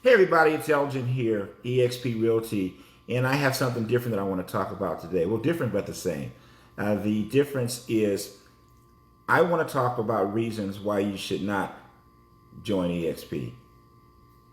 Hey everybody, it's Elgin here, EXP Realty, and I have something different that I want to talk about today. Well, different but the same. The difference is I want to talk about reasons why you should not join EXP.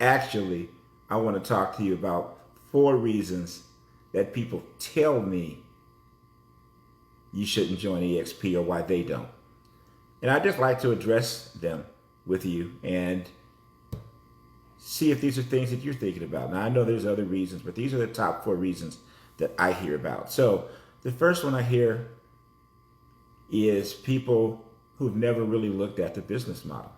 Actually, I want to talk to you about 4 reasons that people tell me you shouldn't join EXP or why they don't. And I'd just like to address them with you and see if these are things that you're thinking about. Now, I know there's other reasons, but these are the top 4 reasons that I hear about. So the first one I hear is people who've never really looked at the business model.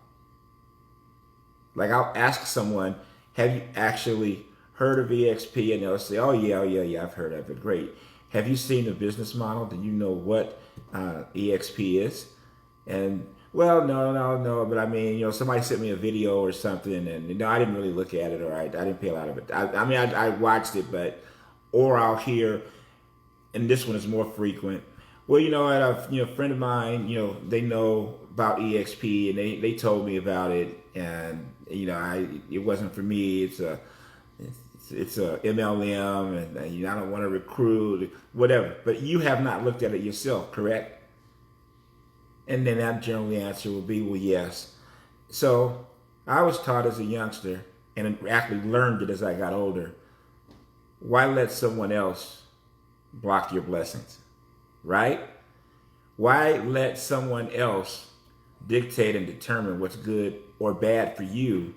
Like I'll ask someone, have you actually heard of EXP? And they'll say, oh yeah, I've heard of it. Great. Have you seen the business model? Do you know what EXP is? And well, no. But I mean, somebody sent me a video or something, and I didn't really look at it, or I didn't pay a lot of it. I watched it, but or I'll hear, and this one is more frequent. Well, a friend of mine, they know about EXP, and they told me about it, and it wasn't for me. It's a MLM, and I don't want to recruit, whatever. But you have not looked at it yourself, correct? And then that general answer will be, well, yes. So I was taught as a youngster, and actually learned it as I got older. Why let someone else block your blessings, right? Why let someone else dictate and determine what's good or bad for you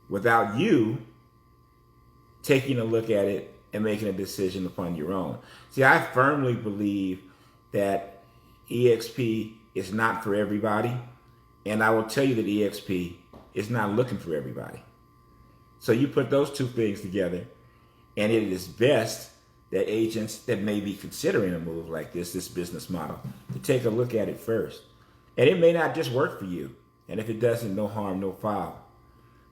without you taking a look at it and making a decision upon your own? See, I firmly believe that EXP is not for everybody, and I will tell you that EXP is not looking for everybody. So you put those 2 things together, and it is best that agents that may be considering a move like this business model, to take a look at it first. And it may not just work for you, and if it doesn't, no harm, no foul.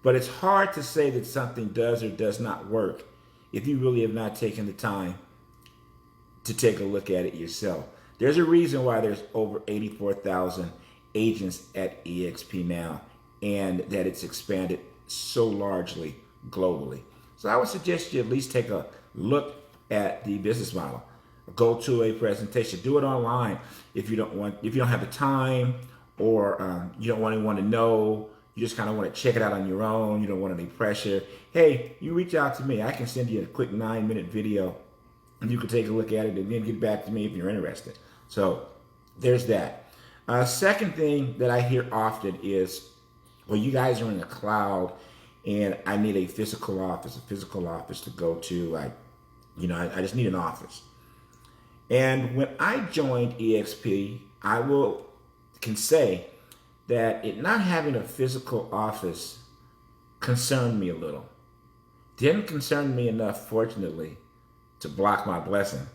But it's hard to say that something does or does not work if you really have not taken the time to take a look at it yourself. There's a reason why there's over 84,000 agents at EXP now, and that it's expanded so largely globally. So I would suggest you at least take a look at the business model. Go to a presentation. Do it online if you don't have the time, or you don't want anyone to know. You just kind of want to check it out on your own. You don't want any pressure. Hey, you reach out to me. I can send you a quick 9-minute video, and you can take a look at it and then get back to me if you're interested. So there's that. Second thing that I hear often is, well, you guys are in the cloud, and I need a physical office to go to. I just need an office. And when I joined EXP, can say that it not having a physical office concerned me a little. Didn't concern me enough, fortunately, to block my blessing.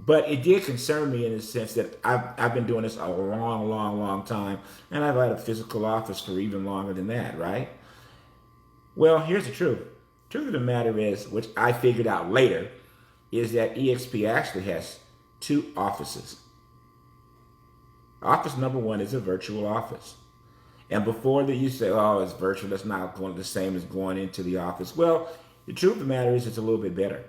But it did concern me in the sense that I've been doing this a long time, and I've had a physical office for even longer than that, right? Well, here's the truth. Truth of the matter is, which I figured out later, is that EXP actually has 2 offices. Office number 1 is a virtual office. And before that, you say, oh, it's virtual, that's not going the same as going into the office. Well, the truth of the matter is, it's a little bit better.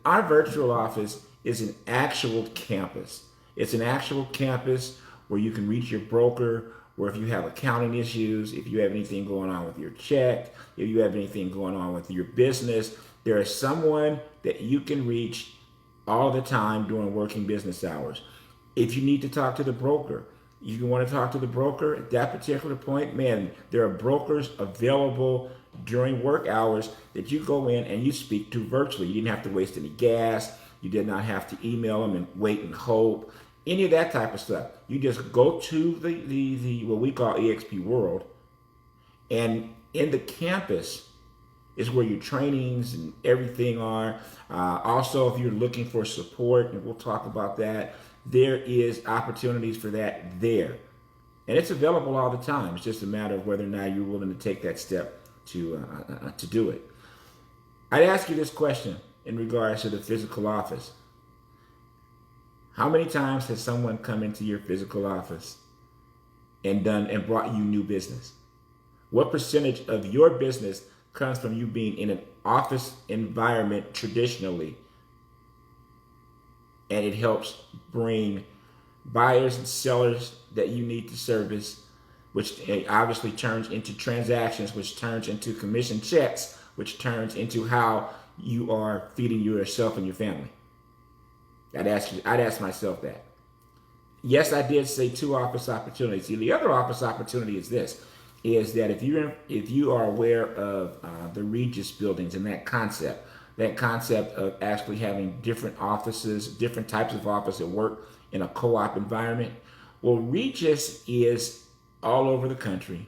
Our virtual office is an actual campus. It's an actual campus where you can reach your broker, where if you have accounting issues, if you have anything going on with your check, if you have anything going on with your business, there is someone that you can reach all the time during working business hours. If you need to talk to the broker, if you want to talk to the broker at that particular point, man, there are brokers available during work hours that you go in and you speak to virtually. You didn't have to waste any gas. You did not have to email them and wait and hope, any of that type of stuff. You just go to the what we call EXP World, and in the campus is where your trainings and everything are. Also, if you're looking for support, and we'll talk about that, there is opportunities for that there. And it's available all the time. It's just a matter of whether or not you're willing to take that step to do it. I'd ask you this question in regards to the physical office. How many times has someone come into your physical office and brought you new business? What percentage of your business comes from you being in an office environment traditionally, and it helps bring buyers and sellers that you need to service, which obviously turns into transactions, which turns into commission checks, which turns into how you are feeding yourself and your family. I'd ask myself that. Yes, I did say 2 office opportunities. See, the other office opportunity is this: is that if you are aware of the Regis buildings and that concept of actually having different offices, different types of office that work in a co-op environment. Well, Regis is all over the country,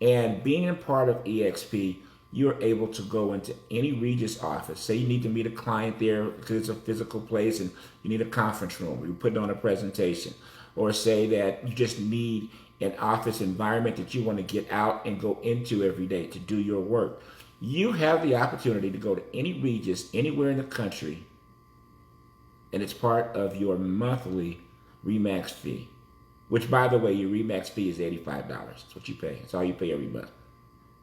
and being a part of EXP, you're able to go into any Regis office. Say you need to meet a client there because it's a physical place and you need a conference room where you're putting on a presentation. Or say that you just need an office environment that you want to get out and go into every day to do your work. You have the opportunity to go to any Regis anywhere in the country, and it's part of your monthly Remax fee. Which, by the way, your Remax fee is $85. That's what you pay. That's all you pay every month.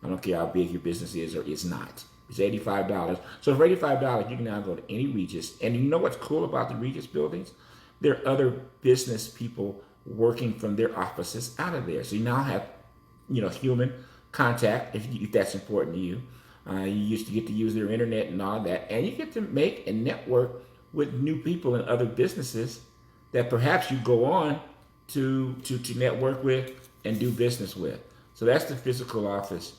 I don't care how big your business is or is not. It's $85. So for $85, you can now go to any Regis. And you know what's cool about the Regis buildings? There are other business people working from their offices out of there. So you now have, human contact if that's important to you. You used to get to use their internet and all that. And you get to make and network with new people and other businesses that perhaps you go on to network with and do business with. So that's the physical office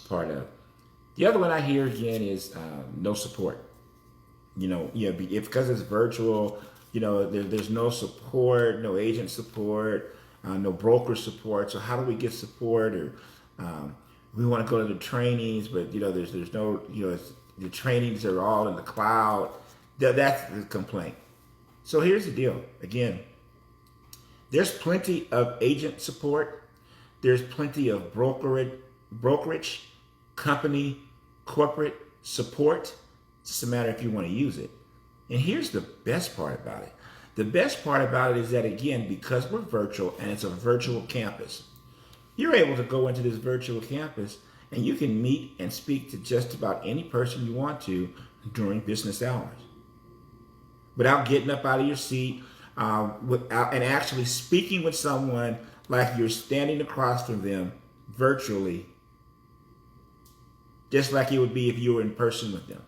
part of it. The other one I hear again is no support. Because it's virtual, there's no support, no agent support, no broker support. So how do we get support? Or we want to go to the trainings, but there's no, the trainings are all in the cloud. That's the complaint. So here's the deal. Again, there's plenty of agent support. There's plenty of brokerage, company, corporate support. It's just a matter if you want to use it. And here's the best part about it. The best part about it is that, again, because we're virtual and it's a virtual campus, you're able to go into this virtual campus and you can meet and speak to just about any person you want to during business hours without getting up out of your seat, and actually speaking with someone like you're standing across from them virtually, just like it would be if you were in person with them.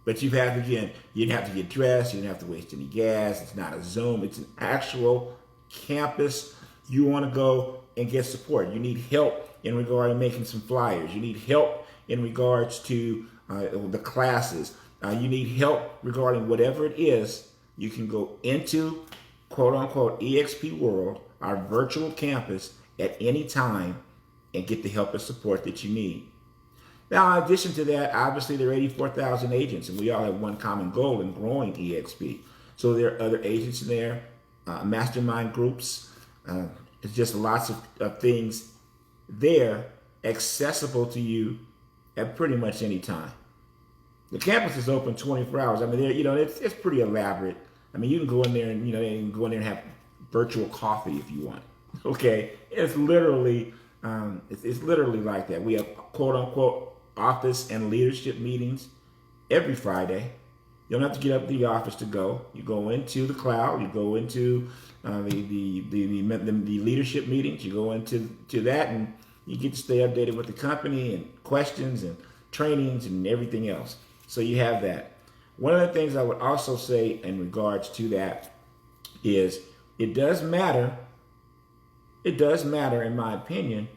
But you didn't have to get dressed, you didn't have to waste any gas. It's not a Zoom, it's an actual campus. You want to go and get support. You need help in regard to making some flyers. You need help in regards to the classes. You need help regarding whatever it is. You can go into quote unquote EXP World, our virtual campus, at any time and get the help and support that you need. Now, in addition to that, obviously there are 84,000 agents, and we all have one common goal in growing EXP. So there are other agents in there, mastermind groups. It's just lots of things there accessible to you at pretty much any time. The campus is open 24 hours. I mean, it's pretty elaborate. I mean, you can go in there and have virtual coffee if you want. Okay, it's literally like that. We have quote unquote office and leadership meetings every Friday. You don't have to get up to the office to go. You go into the cloud. You go into the leadership meetings. You go into that, and you get to stay updated with the company and questions and trainings and everything else. So you have that. One of the things I would also say in regards to that is it does matter, in my opinion,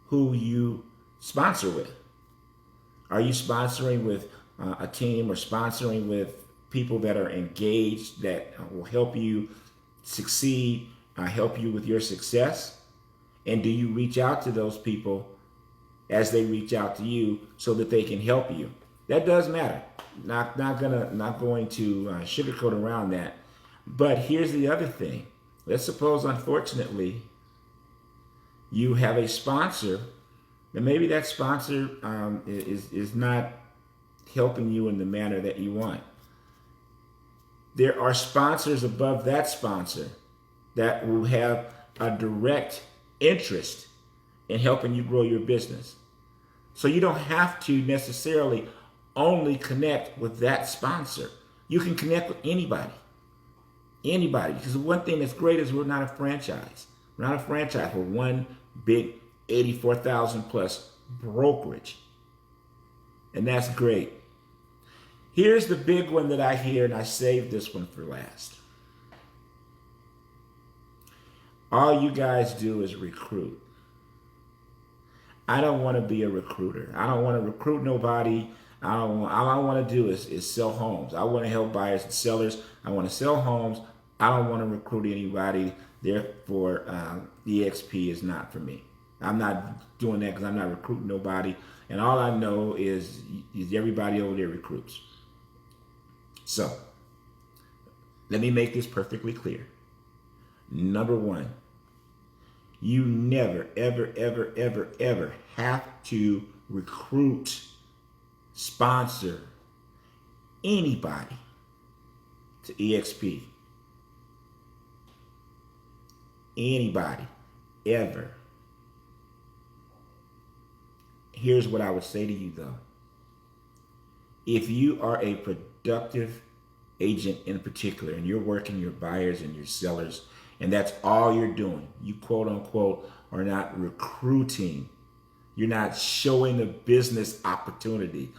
who you sponsor with. Are you sponsoring with a team or sponsoring with people that are engaged, that will help you succeed, help you with your success? And do you reach out to those people as they reach out to you so that they can help you? That does matter. Not going to sugarcoat around that. But here's the other thing. Let's suppose, unfortunately, you have a sponsor, and maybe that sponsor is not helping you in the manner that you want. There are sponsors above that sponsor that will have a direct interest in helping you grow your business. So you don't have to necessarily only connect with that sponsor. You can connect with anybody. Anybody. Because the one thing that's great is we're not a franchise. We're not a franchise. We're one big 84,000 plus brokerage. And that's great. Here's the big one that I hear, and I saved this one for last. All you guys do is recruit. I don't want to be a recruiter. I don't want to recruit nobody. All I want to do is sell homes. I want to help buyers and sellers. I want to sell homes. I don't want to recruit anybody. Therefore, EXP is not for me. I'm not doing that because I'm not recruiting nobody. And all I know is everybody over there recruits. So, let me make this perfectly clear. Number one, you never, ever, ever, ever, ever have to recruit, sponsor anybody to EXP. Anybody, ever. Here's what I would say to you though. If you are a productive agent in particular, and you're working your buyers and your sellers, and that's all you're doing, you quote unquote are not recruiting, you're not showing a business opportunity,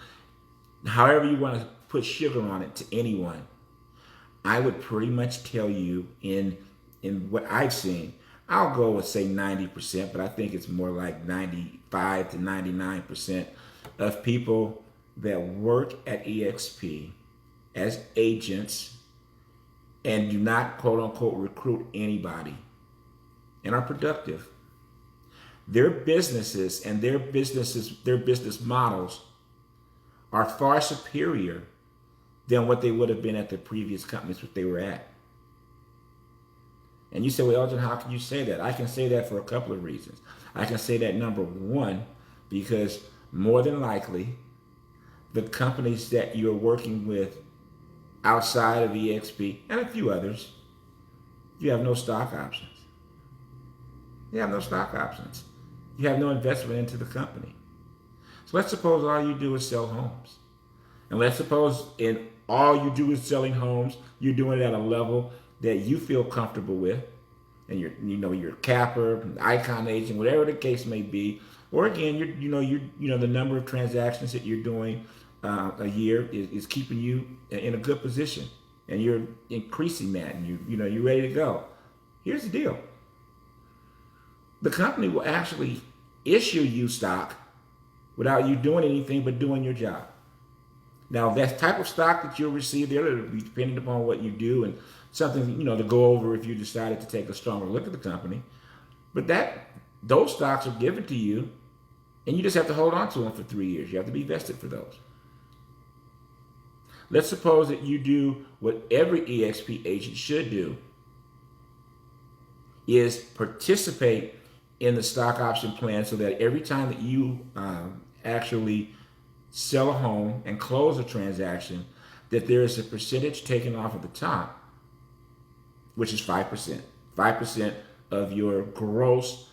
however you want to put sugar on it to anyone, I would pretty much tell you in what I've seen, I'll go with say 90%, but I think it's more like 95 to 99% of people that work at EXP as agents and do not quote unquote recruit anybody and are productive. Their businesses and their business models are far superior than what they would have been at the previous companies that they were at. And you say, well, Elgin, how can you say that? I can say that for a couple of reasons. I can say that number one, because more than likely, the companies that you're working with outside of EXP and a few others, you have no stock options. You have no stock options. You have no investment into the company. So let's suppose all you do is sell homes. And let's suppose in all you do is selling homes, you're doing it at a level that you feel comfortable with, and you're a capper, icon agent, whatever the case may be. Or again, the number of transactions that you're doing a year is keeping you in a good position, and you're increasing that, and you're ready to go. Here's the deal: the company will actually issue you stock without you doing anything but doing your job. Now, that type of stock that you'll receive there will be depending upon what you do and something, to go over if you decided to take a stronger look at the company. But those stocks are given to you, and you just have to hold on to them for 3 years. You have to be vested for those. Let's suppose that you do what every EXP agent should do, is participate in the stock option plan so that every time that you actually sell a home and close a transaction, that there is a percentage taken off at the top, which is 5%. 5% of your gross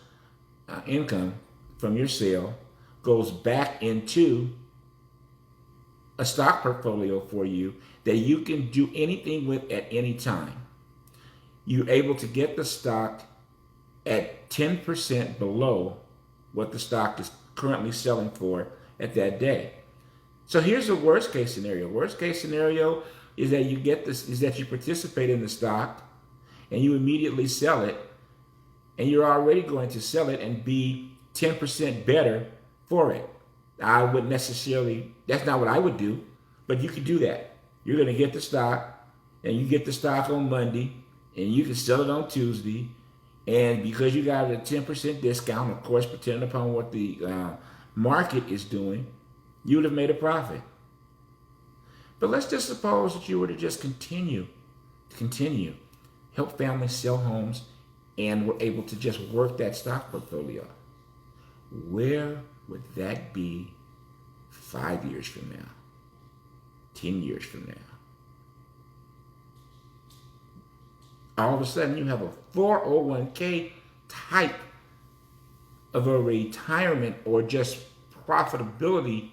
income from your sale goes back into a stock portfolio for you that you can do anything with at any time. You're able to get the stock at 10% below what the stock is currently selling for at that day. So here's the worst case scenario. Worst case scenario is that you participate in the stock and you immediately sell it, and you're already going to sell it and be 10% better for it. I wouldn't necessarily, that's not what I would do, but you could do that. You're going to get the stock, and you get the stock on Monday, and you can sell it on Tuesday, and because you got a 10% discount, of course, depending upon what the market is doing, you would have made a profit. But let's just suppose that you were to just continue, help families sell homes, and were able to just work that stock portfolio. Where would that be 5 years from now? 10 years from now? All of a sudden, you have a 401k type of a retirement or just profitability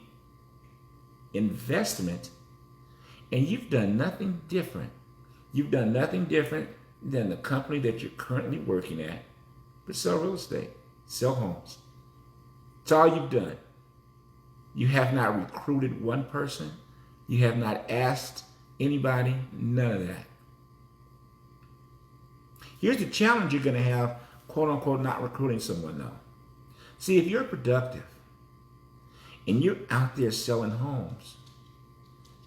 investment, and you've done nothing different. You've done nothing different than the company that you're currently working at, but sell real estate, sell homes. It's all you've done. You have not recruited one person. You have not asked anybody, none of that. Here's the challenge you're going to have, quote unquote, not recruiting someone though. See, if you're productive and you're out there selling homes,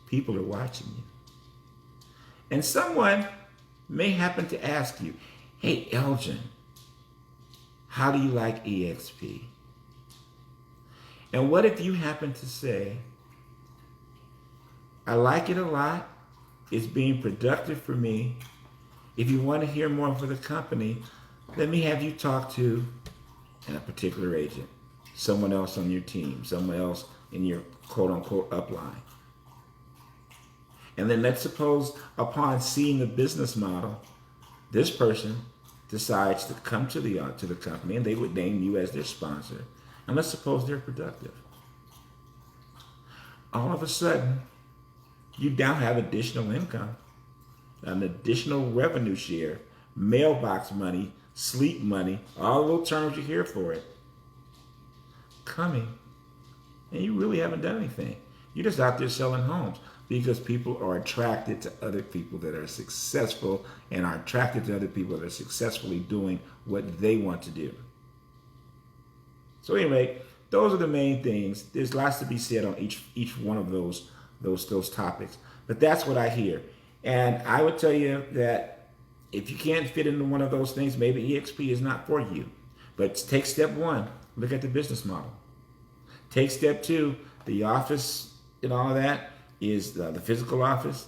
people are watching you. And someone may happen to ask you, hey, Elgin, how do you like EXP? And what if you happen to say, I like it a lot. It's being productive for me. If you want to hear more for the company, let me have you talk to a particular agent, someone else on your team, someone else in your quote unquote upline. And then let's suppose upon seeing the business model, this person decides to come to the company and they would name you as their sponsor. And let's suppose they're productive. All of a sudden, you now have additional income, an additional revenue share, mailbox money, sleep money, all the little terms you hear for it, coming. And you really haven't done anything. You're just out there selling homes because people are attracted to other people that are successful and are attracted to other people that are successfully doing what they want to do. So anyway, those are the main things. There's lots to be said on each one of those topics. But that's what I hear. And I would tell you that if you can't fit into one of those things, maybe EXP is not for you. But take step one, look at the business model. Take step two, the office and all of that is the physical office.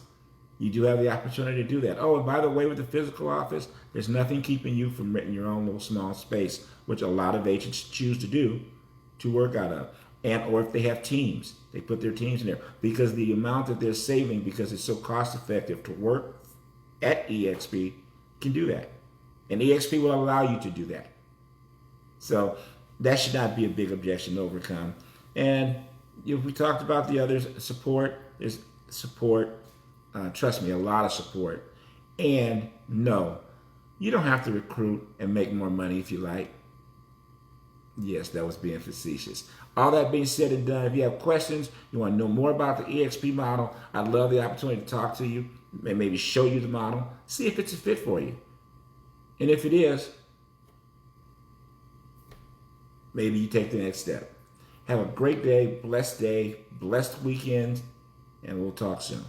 You do have the opportunity to do that. Oh, and by the way, with the physical office, there's nothing keeping you from renting your own little small space, which a lot of agents choose to do to work out of. And or if they have teams, they put their teams in there because the amount that they're saving because it's so cost effective to work at EXP can do that. And EXP will allow you to do that. So that should not be a big objection to overcome. And if we talked about the others, support, there's support, trust me, a lot of support. And no, you don't have to recruit and make more money if you like. Yes, that was being facetious. All that being said and done, if you have questions, you want to know more about the EXP model, I'd love the opportunity to talk to you and maybe show you the model, see if it's a fit for you. And if it is, maybe you take the next step. Have a great day, blessed weekend, and we'll talk soon.